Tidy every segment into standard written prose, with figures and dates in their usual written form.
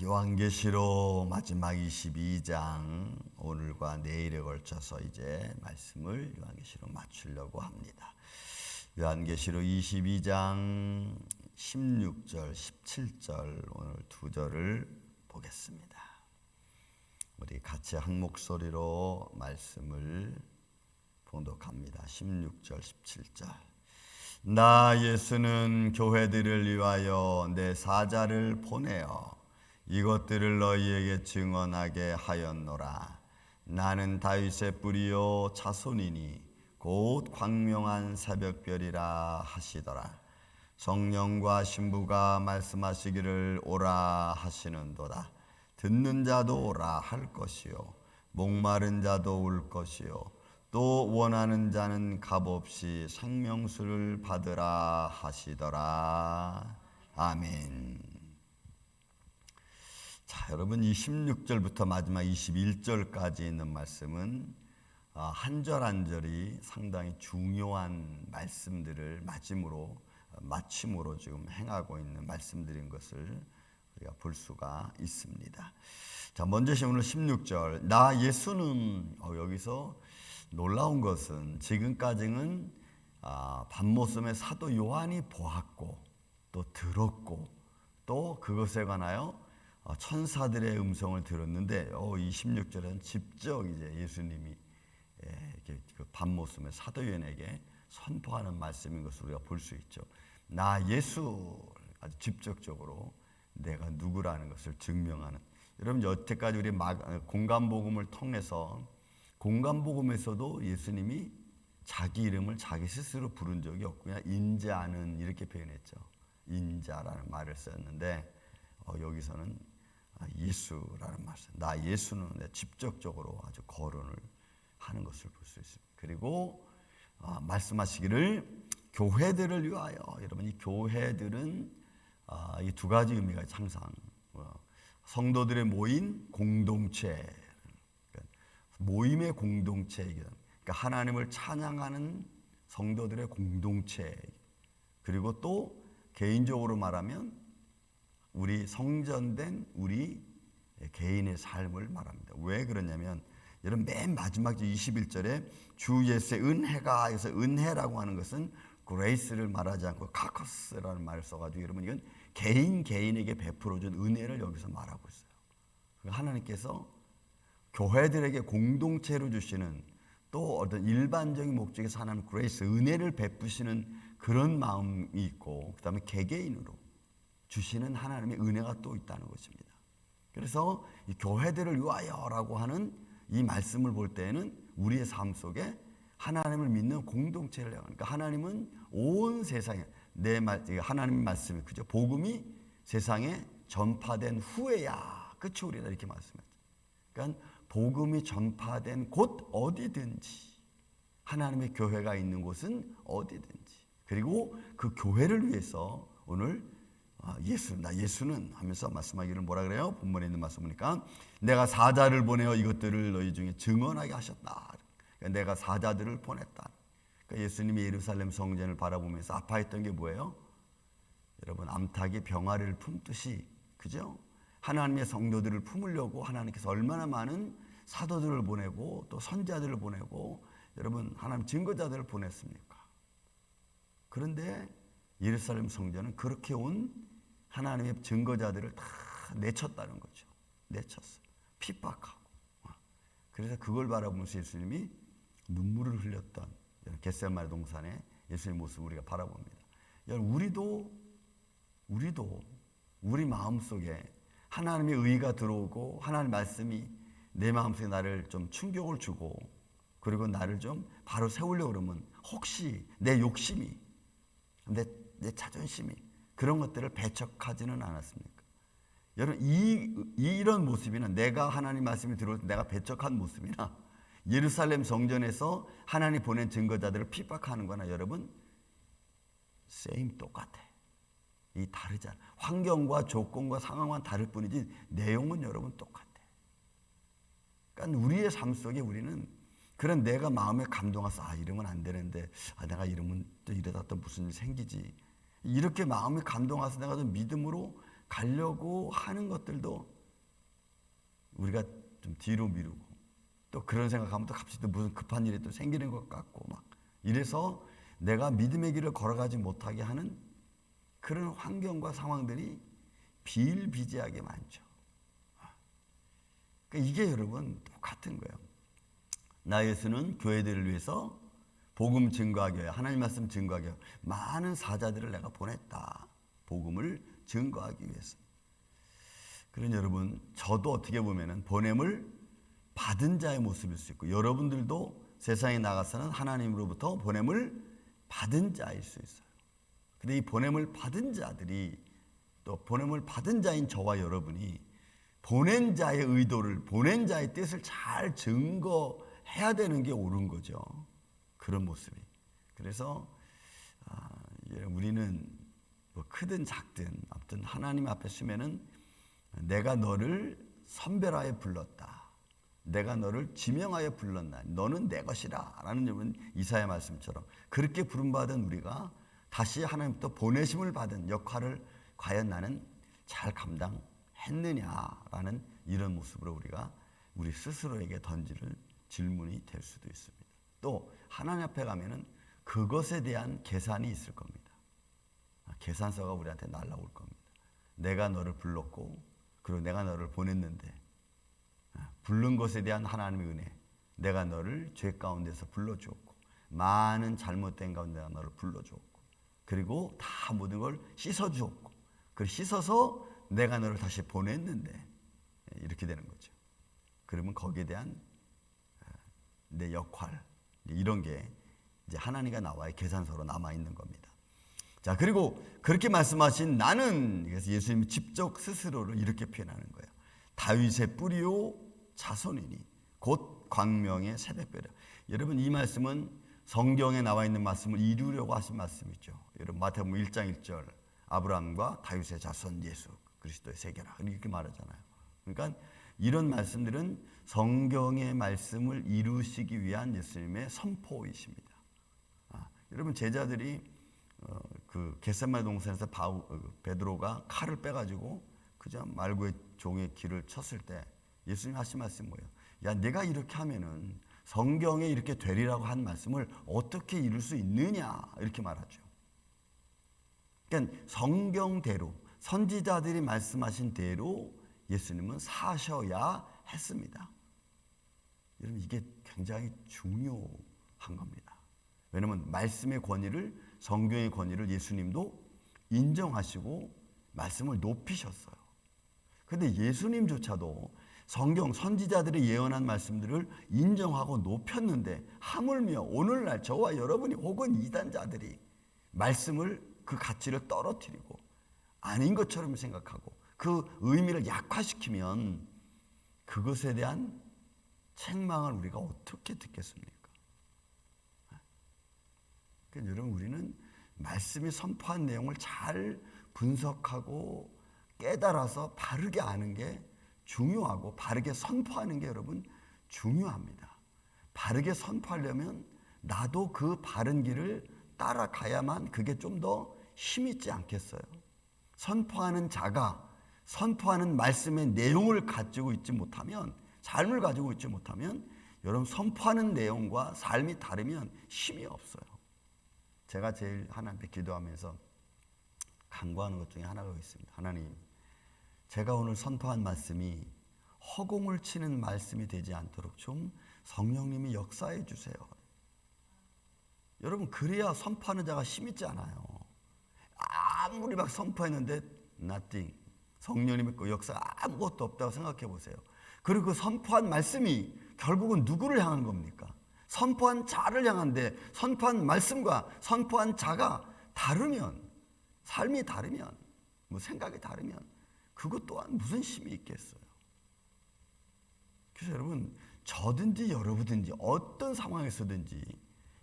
요한계시록 마지막 22장 오늘과 내일에 걸쳐서 이제 말씀을 요한계시록 마치려고 합니다. 요한계시록 22장 16절, 17절 오늘 두 절을 보겠습니다. 우리 같이 한 목소리로 말씀을 봉독합니다. 16절, 17절. 나 예수는 교회들을 위하여 내 사자를 보내어 이것들을 너희에게 증언하게 하였노라. 나는 다윗의 뿌리요 자손이니 곧 광명한 새벽별이라 하시더라. 성령과 신부가 말씀하시기를 오라 하시는도다. 듣는 자도 오라 할 것이요 목마른 자도 올 것이요 또 원하는 자는 값없이 생명수를 받으라 하시더라. 아멘. 자, 여러분 이 16절부터 마지막 21절까지 있는 말씀은 한 절 한 절이 상당히 중요한 말씀들을 마침으로 지금 행하고 있는 말씀들인 것을 우리가 볼 수가 있습니다. 자, 먼저 오늘 16절. 나 예수는 여기서 놀라운 것은 지금까지는 밤모섬의 사도 요한이 보았고 또 들었고 또 그것에 관하여 천사들의 음성을 들었는데 이 16절은 직접 이제 예수님이 그 밤모섬의 사도 요한에게 선포하는 말씀인 것을 우리가 볼 수 있죠. 나 예수 아주 직접적으로 내가 누구라는 것을 증명하는. 여러분 여태까지 우리 공간복음을 통해서 공간복음에서도 예수님이 자기 이름을 자기 스스로 부른 적이 없고 그냥 인자는 이렇게 표현했죠. 인자라는 말을 썼는데 여기서는 예수라는 말을 써요. 나 예수는 직접적으로 아주 거론을 하는 것을 볼 수 있습니다. 그리고 말씀하시기를 교회들을 위하여. 여러분 이 교회들은 이 두 가지 의미가 항상 성도들의 모인 공동체, 모임의 공동체이기도 합니다. 그러니까 하나님을 찬양하는 성도들의 공동체. 그리고 또 개인적으로 말하면 우리 성전된 우리 개인의 삶을 말합니다. 왜 그러냐면 여러분 맨 마지막 21절에 주 예수의 은혜가, 해서 은혜라고 하는 것은 그레이스를 말하지 않고 카커스라는 말을 써가지고 여러분 이건 개인에게 베풀어준 은혜를 여기서 말하고 있어요. 그러니까 하나님께서 교회들에게 공동체로 주시는 또 어떤 일반적인 목적에서 하나님 그레이스 은혜를 베푸시는 그런 마음이 있고 그 다음에 개개인으로 주시는 하나님의 은혜가 또 있다는 것입니다. 그래서 이 교회들을 위하여라고 하는 이 말씀을 볼 때에는 우리의 삶 속에 하나님을 믿는 공동체를 그러니까 하나님은 온 세상에 하나님의 말씀이 그죠? 복음이 세상에 전파된 후에야 끝이 오리라 이렇게 말씀했죠. 그러니까 복음이 전파된 곳 어디든지 하나님의 교회가 있는 곳은 어디든지 그리고 그 교회를 위해서 오늘 나 예수는 하면서 말씀하기를 뭐라 그래요? 본문에 있는 말씀 보니까 내가 사자를 보내어 이것들을 너희 중에 증언하게 하셨다. 그러니까 내가 사자들을 보냈다. 그러니까 예수님이 예루살렘 성전을 바라보면서 아파했던 게 뭐예요? 여러분 암탉이 병아리를 품듯이 그죠? 하나님의 성도들을 품으려고 하나님께서 얼마나 많은 사도들을 보내고 또 선자들을 보내고 여러분 하나님 증거자들을 보냈습니까? 그런데 예루살렘 성전은 그렇게 온 하나님의 증거자들을 다 내쳤다는 거죠. 내쳤어요. 핍박하고. 그래서 그걸 바라보면서 예수님이 눈물을 흘렸던 겟세마네 동산의 예수님의 모습을 우리가 바라봅니다. 우리도 우리 마음속에 하나님의 의가 들어오고 하나님의 말씀이 내 마음속에 나를 좀 충격을 주고 그리고 나를 좀 바로 세우려고 그러면 혹시 내 욕심이 내 자존심이 그런 것들을 배척하지는 않았습니까? 여러분 이런 모습이나 내가 하나님 말씀이 들어올 때 내가 배척한 모습이나 예루살렘 성전에서 하나님 보낸 증거자들을 핍박하는 거나 여러분 same 똑같아. 이 다르잖아. 환경과 조건과 상황만 다를 뿐이지 내용은 여러분 똑같아. 그러니까 우리의 삶 속에 우리는 그런 내가 마음에 감동해서 이러면 안 되는데 내가 이러면 또 이러다 또 무슨 일 생기지 이렇게 마음이 감동해서 내가 좀 믿음으로 가려고 하는 것들도 우리가 좀 뒤로 미루고, 또 그런 생각하면 또 갑자기 또 무슨 급한 일이 또 생기는 것 같고 막 이래서 내가 믿음의 길을 걸어가지 못하게 하는 그런 환경과 상황들이 비일비재하게 많죠. 그러니까 이게 여러분 똑같은 거예요. 나 예수는 교회들을 위해서 복음 증거하기 위해, 하나님 말씀 증거하기 위해 많은 사자들을 내가 보냈다. 복음을 증거하기 위해서. 그러니 여러분, 저도 어떻게 보면은 보냄을 받은 자의 모습일 수 있고, 여러분들도 세상에 나가서는 하나님으로부터 보냄을 받은 자일 수 있어요. 근데 이 보냄을 받은 자들이, 또 보냄을 받은 자인 저와 여러분이 보낸 자의 의도를, 보낸 자의 뜻을 잘 증거해야 되는 게 옳은 거죠. 그런 모습이. 그래서 우리는 뭐 크든 작든 아무튼 하나님 앞에 서면은 내가 너를 선별하여 불렀다. 내가 너를 지명하여 불렀나. 너는 내 것이라. 라는 여러분 이사야 말씀처럼 그렇게 부름받은 우리가 다시 하나님부터 보내심을 받은 역할을 과연 나는 잘 감당했느냐라는 이런 모습으로 우리가 우리 스스로에게 던지는 질문이 될 수도 있습니다. 또 하나님 앞에 가면은 그것에 대한 계산이 있을 겁니다. 계산서가 우리한테 날라올 겁니다. 내가 너를 불렀고, 그리고 내가 너를 보냈는데, 부른 것에 대한 하나님의 은혜, 내가 너를 죄 가운데서 불러주었고, 많은 잘못된 가운데 내가 너를 불러주었고, 그리고 다 모든 걸 씻어주었고, 그 씻어서 내가 너를 다시 보냈는데, 이렇게 되는 거죠. 그러면 거기에 대한 내 역할, 이런 게 이제 하나님과 나와의 계산서로 남아 있는 겁니다. 자, 그리고 그렇게 말씀하신 나는, 그래서 예수님이 직접 스스로를 이렇게 표현하는 거예요. 다윗의 뿌리요 자손이니 곧 광명의 새벽별이라. 여러분, 이 말씀은 성경에 나와 있는 말씀을 이루려고 하신 말씀이죠. 여러분, 마태복음 1장 1절 아브라함과 다윗의 자손 예수 그리스도의 세계라 이렇게 말하잖아요. 그러니까 이런 말씀들은 성경의 말씀을 이루시기 위한 예수님의 선포이십니다. 여러분, 제자들이 그 겟세마네 동산에서 베드로가 칼을 빼가지고 그저 말구의 종의 길을 쳤을 때 예수님 하신 말씀이 뭐예요? 야, 내가 이렇게 하면은 성경에 이렇게 되리라고 한 말씀을 어떻게 이룰 수 있느냐 이렇게 말하죠. 그러니까 성경대로 선지자들이 말씀하신 대로 예수님은 사셔야 했습니다. 여러분, 이게 굉장히 중요한 겁니다. 왜냐하면 말씀의 권위를, 성경의 권위를 예수님도 인정하시고 말씀을 높이셨어요. 그런데 예수님조차도 성경 선지자들이 예언한 말씀들을 인정하고 높였는데, 하물며 오늘날 저와 여러분이 혹은 이단자들이 말씀을, 그 가치를 떨어뜨리고 아닌 것처럼 생각하고 그 의미를 약화시키면 그것에 대한 책망을 우리가 어떻게 듣겠습니까? 그러니까 여러분, 우리는 말씀이 선포한 내용을 잘 분석하고 깨달아서 바르게 아는 게 중요하고, 바르게 선포하는 게 여러분 중요합니다. 바르게 선포하려면 나도 그 바른 길을 따라가야만 그게 좀 더 힘 있지 않겠어요? 선포하는 자가 선포하는 말씀의 내용을 가지고 있지 못하면, 삶을 가지고 있지 못하면 여러분 선포하는 내용과 삶이 다르면 힘이 없어요. 제가 제일 하나님께 기도하면서 간구하는 것 중에 하나가 있습니다. 하나님, 제가 오늘 선포한 말씀이 허공을 치는 말씀이 되지 않도록 좀 성령님이 역사해 주세요. 여러분, 그래야 선포하는 자가 힘 있지 않아요. 아무리 막 선포했는데 nothing, 성령님의 그 역사가 아무것도 없다고 생각해 보세요. 그리고 그 선포한 말씀이 결국은 누구를 향한 겁니까? 선포한 자를 향한데, 선포한 말씀과 선포한 자가 다르면, 삶이 다르면, 뭐 생각이 다르면 그것 또한 무슨 힘이 있겠어요? 그래서 여러분, 저든지 여러분든지 어떤 상황에서든지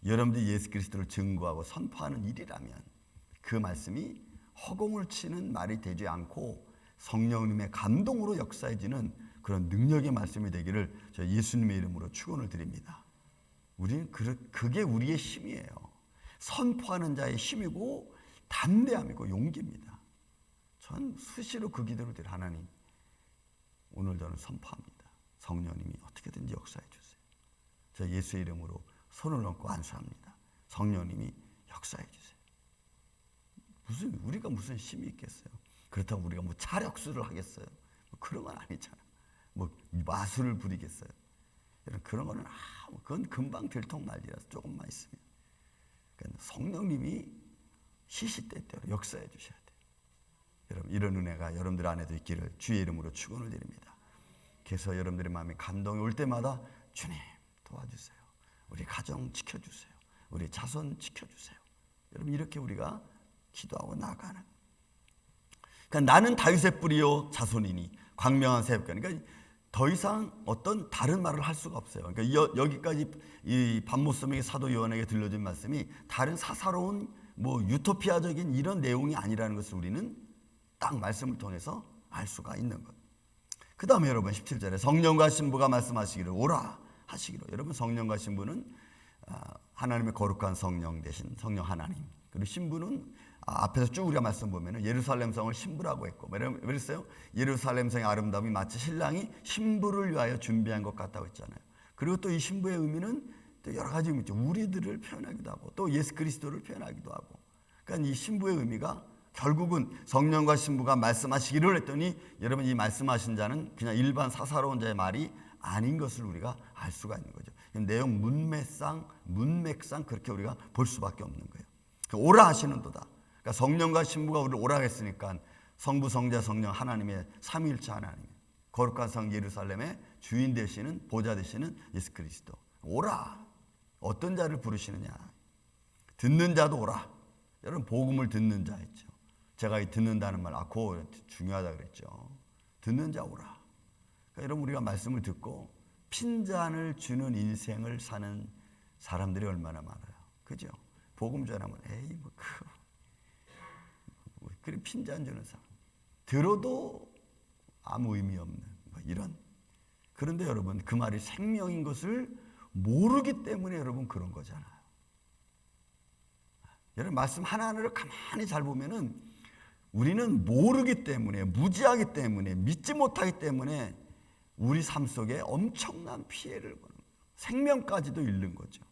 여러분들이 예수 그리스도를 증거하고 선포하는 일이라면 그 말씀이 허공을 치는 말이 되지 않고 성령님의 감동으로 역사해지는 그런 능력의 말씀이 되기를 저 예수님의 이름으로 축원을 드립니다. 우리는 그게 우리의 힘이에요. 선포하는 자의 힘이고 담대함이고 용기입니다. 전 수시로 그 기도를 드려. 하나님, 오늘 저는 선포합니다. 성령님이 어떻게든지 역사해 주세요. 저 예수의 이름으로 손을 얹고 안수합니다. 성령님이 역사해 주세요. 우리가 무슨 힘이 있겠어요? 그렇다고 우리가 뭐 차력수를 하겠어요? 뭐 그런 건 아니잖아. 뭐 마술을 부리겠어요? 그런 거는 그건 금방 들통날리라서 조금만 있으면. 그러니까 성령님이 시시때때로 역사해 주셔야 돼요. 여러분, 이런 은혜가 여러분들 안에도 있기를 주의 이름으로 축원을 드립니다. 그래서 여러분들의 마음에 감동이 올 때마다 주님 도와주세요. 우리 가정 지켜주세요. 우리 자손 지켜주세요. 여러분, 이렇게 우리가 기도하고 나가는. 그러니까 나는 다윗의 뿌리요 자손이니 광명한 새벽가. 그러니까 더 이상 어떤 다른 말을 할 수가 없어요. 그러니까 여기까지 이 반모섬의 사도 요한에게 들려준 말씀이 다른 사사로운 뭐 유토피아적인 이런 내용이 아니라는 것을 우리는 딱 말씀을 통해서 알 수가 있는 것. 그 다음에 여러분 17절에 성령과 신부가 말씀하시기를 오라 하시기로. 여러분, 성령과 신부는 하나님의 거룩한 성령 대신 성령 하나님, 그리고 신부는 앞에서 쭉 우리가 말씀 보면은 예루살렘 성을 신부라고 했고, 왜 그랬어요? 예루살렘 성의 아름다움이 마치 신랑이 신부를 위하여 준비한 것 같다고 했잖아요. 그리고 또 이 신부의 의미는 또 여러 가지 의미 있죠. 우리들을 표현하기도 하고 또 예수 그리스도를 표현하기도 하고. 그러니까 이 신부의 의미가 결국은 성령과 신부가 말씀하시기를 했더니, 여러분, 이 말씀하신 자는 그냥 일반 사사로운 자의 말이 아닌 것을 우리가 알 수가 있는 거죠. 내용 문맥상 그렇게 우리가 볼 수밖에 없는 거예요. 오라 하시는도다. 그러니까 성령과 신부가 우리를 오라 했으니까 성부, 성자, 성령 하나님의 삼위일체 하나님, 거룩한 성 예루살렘의 주인 되시는, 보좌 되시는 예수 그리스도 오라. 어떤 자를 부르시느냐? 듣는 자도 오라. 여러분, 복음을 듣는 자 있죠. 제가 이 듣는다는 말, 그거 중요하다 그랬죠. 듣는 자 오라. 그러니까 여러분, 우리가 말씀을 듣고 핀잔을 주는 인생을 사는 사람들이 얼마나 많아요. 그죠? 복음 전하면 그래 핀잔 주는 사람, 들어도 아무 의미 없는 이런. 그런데 여러분, 그 말이 생명인 것을 모르기 때문에 여러분 그런 거잖아요. 여러분, 말씀 하나하나를 가만히 잘 보면은 우리는 모르기 때문에, 무지하기 때문에, 믿지 못하기 때문에 우리 삶 속에 엄청난 피해를 보는 거예요. 생명까지도 잃는 거죠.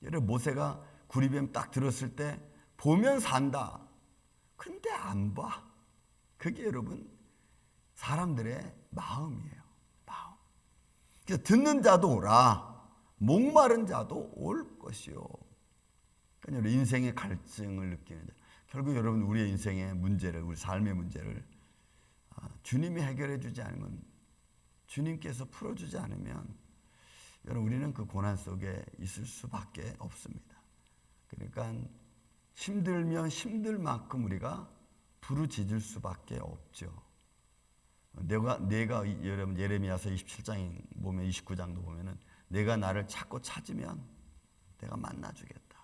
여러분, 모세가 구리뱀 딱 들었을 때 보면 산다. 근데 안 봐. 그게 여러분 사람들의 마음이에요. 마음. 그래서 듣는 자도 오라, 목마른 자도 올 것이요. 그러니까 인생의 갈증을 느끼는 자. 결국 여러분, 우리의 인생의 문제를, 우리 삶의 문제를 주님이 해결해 주지 않으면, 주님께서 풀어주지 않으면 여러분, 우리는 그 고난 속에 있을 수밖에 없습니다. 그러니까 힘들면 힘들 만큼 우리가 부르짖을 수밖에 없죠. 내가 여러분 예레미야서 27장 보면, 29장도 보면은 내가 나를 찾고 찾으면 내가 만나주겠다.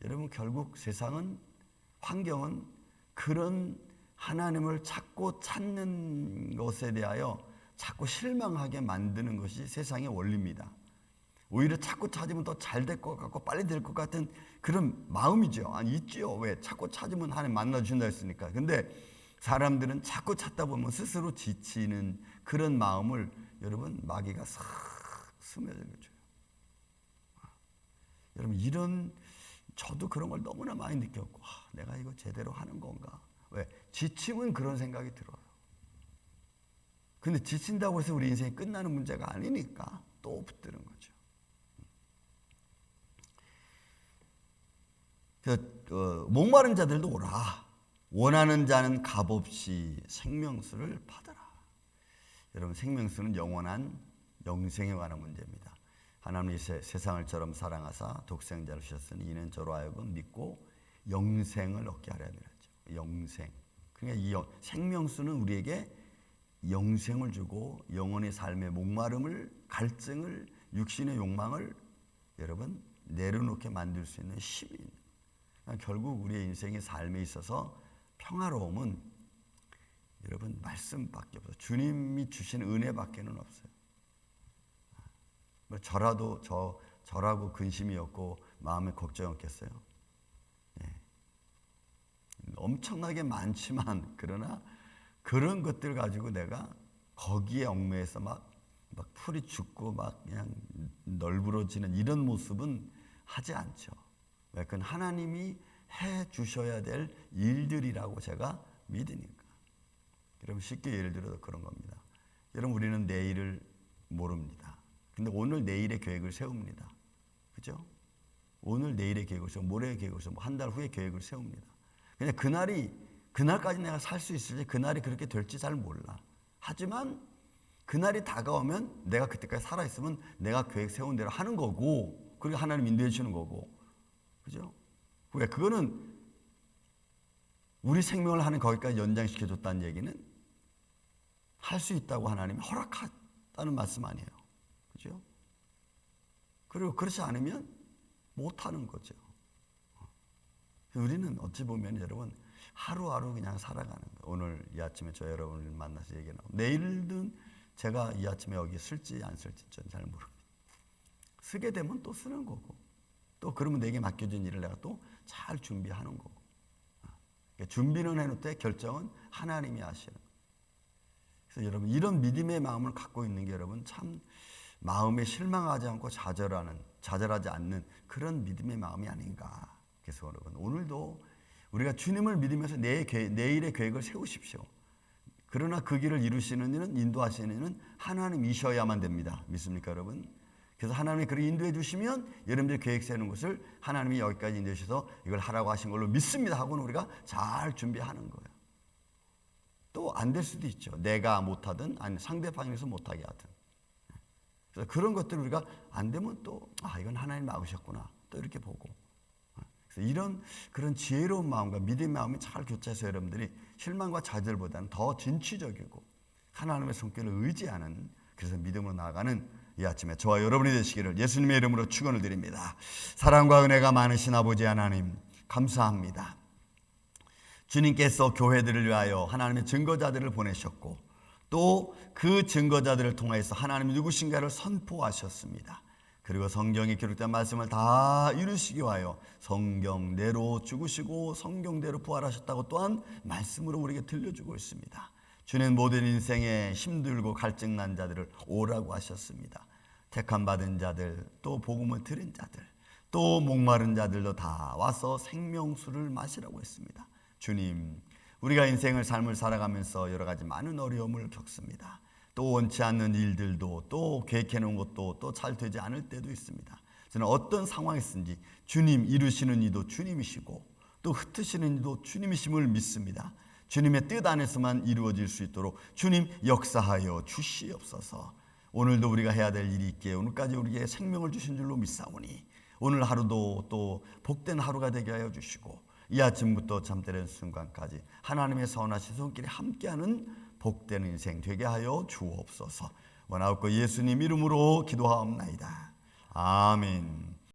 여러분, 결국 세상은, 환경은 그런 하나님을 찾고 찾는 것에 대하여 자꾸 실망하게 만드는 것이 세상의 원리입니다. 오히려 찾고 찾으면 더 잘 될 것 같고 빨리 될 것 같은 그런 마음이죠. 아니, 있죠. 왜? 찾고 찾으면 하나님 만나주신다 했으니까. 근데 사람들은 찾고 찾다 보면 스스로 지치는 그런 마음을 여러분 마귀가 싹 스며들어줘요. 여러분, 이런, 저도 그런 걸 너무나 많이 느꼈고, 내가 이거 제대로 하는 건가? 왜? 지치면 그런 생각이 들어요. 근데 지친다고 해서 우리 인생이 끝나는 문제가 아니니까 또 붙드는 거죠. 목마른 자들도 오라. 원하는 자는 값없이 생명수를 받아라. 여러분, 생명수는 영원한 영생에 관한 문제입니다. 하나님이 세상을처럼 사랑하사 독생자를 주셨으니 이는 저로 하여금 믿고 영생을 얻게 하려 함이라. 영생. 그러니까 이 생명수는 우리에게 영생을 주고 영혼의 삶의 목마름을, 갈증을, 육신의 욕망을 여러분 내려놓게 만들 수 있는 힘이 있는. 그러니까 결국 우리의 인생의 삶에 있어서 평화로움은 여러분 말씀밖에 없어요. 주님이 주신 은혜밖에는 없어요. 저라고 근심이 없고 마음에 걱정이 없겠어요? 네. 엄청나게 많지만 그러나 그런 것들 가지고 내가 거기에 얽매여서 막 풀이 죽고 막 그냥 널브러지는 이런 모습은 하지 않죠. 왜? 그건 하나님이 해 주셔야 될 일들이라고 제가 믿으니까. 여러분 쉽게 예를 들어서 그런 겁니다. 여러분 우리는 내일을 모릅니다. 근데 오늘 내일의 계획을 세웁니다. 그죠? 오늘 내일의 계획을 세우고 모레의 계획을 세우고 한 달 후의 계획을 세웁니다. 그냥 그날까지 내가 살 수 있을지 그날이 그렇게 될지 잘 몰라. 하지만 그날이 다가오면 내가 그때까지 살아있으면 내가 계획 세운 대로 하는 거고 그리고 하나님 인도해 주시는 거고. 그죠? 왜? 그거는 우리 생명을 하는 거기까지 연장시켜 줬다는 얘기는 할 수 있다고 하나님이 허락했다는 말씀 아니에요. 그죠? 그리고 그렇지 않으면 못하는 거죠. 우리는 어찌 보면 여러분 하루하루 그냥 살아가는 거예요. 오늘 이 아침에 저 여러분을 만나서 얘기하고 내일은 제가 이 아침에 여기 쓸지 안 쓸지 전 잘 모릅니다. 쓰게 되면 또 쓰는 거고 또 그러면 내게 맡겨진 일을 내가 또 잘 준비하는 거고 준비는 해놓되 결정은 하나님이 하시는 거예요. 그래서 여러분 이런 믿음의 마음을 갖고 있는 게 여러분 참 마음에 실망하지 않고 좌절하지 않는 그런 믿음의 마음이 아닌가. 그래서 여러분 오늘도 우리가 주님을 믿으면서 내일의 계획을 세우십시오. 그러나 그 길을 이루시는 이는 인도하시는 이는 하나님이셔야만 됩니다. 믿습니까 여러분? 그래서 하나님이 그를 인도해 주시면 여러분들 계획 세우는 것을 하나님이 여기까지 인도해 주셔서 이걸 하라고 하신 걸로 믿습니다 하고는 우리가 잘 준비하는 거예요. 또 안 될 수도 있죠. 내가 못하든 아니 상대방에서 못하게 하든. 그래서 그런 것들을 우리가 안 되면 또 이건 하나님 막으셨구나 또 이렇게 보고. 그래서 이런 그런 지혜로운 마음과 믿음의 마음이 잘 교차해서 여러분들이 실망과 좌절보다는 더 진취적이고 하나님의 손길을 의지하는 그래서 믿음으로 나아가는 이 아침에 저와 여러분이 되시기를 예수님의 이름으로 축원을 드립니다. 사랑과 은혜가 많으신 아버지 하나님 감사합니다. 주님께서 교회들을 위하여 하나님의 증거자들을 보내셨고 또 그 증거자들을 통해서 하나님이 누구신가를 선포하셨습니다. 그리고 성경에 기록된 말씀을 다 이루시기 위하여 성경대로 죽으시고 성경대로 부활하셨다고 또한 말씀으로 우리에게 들려주고 있습니다. 주는 모든 인생에 힘들고 갈증난 자들을 오라고 하셨습니다. 택함받은 자들 또 복음을 들은 자들 또 목마른 자들도 다 와서 생명수를 마시라고 했습니다. 주님 우리가 인생을 삶을 살아가면서 여러 가지 많은 어려움을 겪습니다. 또 원치 않는 일들도 또 계획해 놓은 것도 또 잘 되지 않을 때도 있습니다. 저는 어떤 상황이든지 주님 이루시는 이도 주님이시고 또 흩으시는 이도 주님이심을 믿습니다. 주님의 뜻 안에서만 이루어질 수 있도록 주님 역사하여 주시옵소서. 오늘도 우리가 해야 될 일이 있기에 오늘까지 우리에게 생명을 주신 줄로 믿사오니 오늘 하루도 또 복된 하루가 되게 하여 주시고 이 아침부터 잠드는 순간까지 하나님의 선하신 손길에 함께하는 복된 인생 되게 하여 주옵소서. 원하옵고 예수님 이름으로 기도하옵나이다. 아멘.